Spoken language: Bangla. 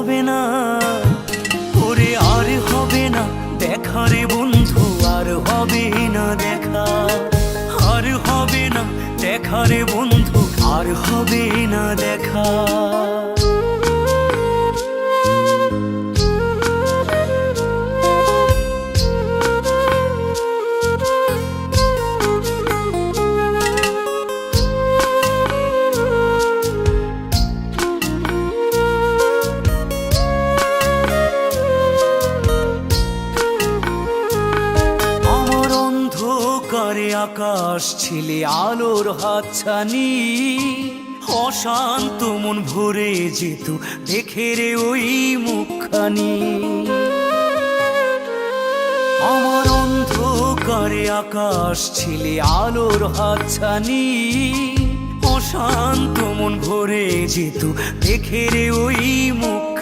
হবে না, ওরে আর হবে না দেখা রে বন্ধু, আর হবে না দেখা, আর হবে না দেখা রে বন্ধু, আর হবে না দেখা। করে আকাশ ছিলে আলোর হাতছানি, অশান্ত মন ভরে যেত দেখে রে ওই মুখখানি। আমার অন্ধকারে আকাশ ছিলে আলোর হাতছানি, অশান্ত মন ভরে যেত দেখে রে ওই মুখ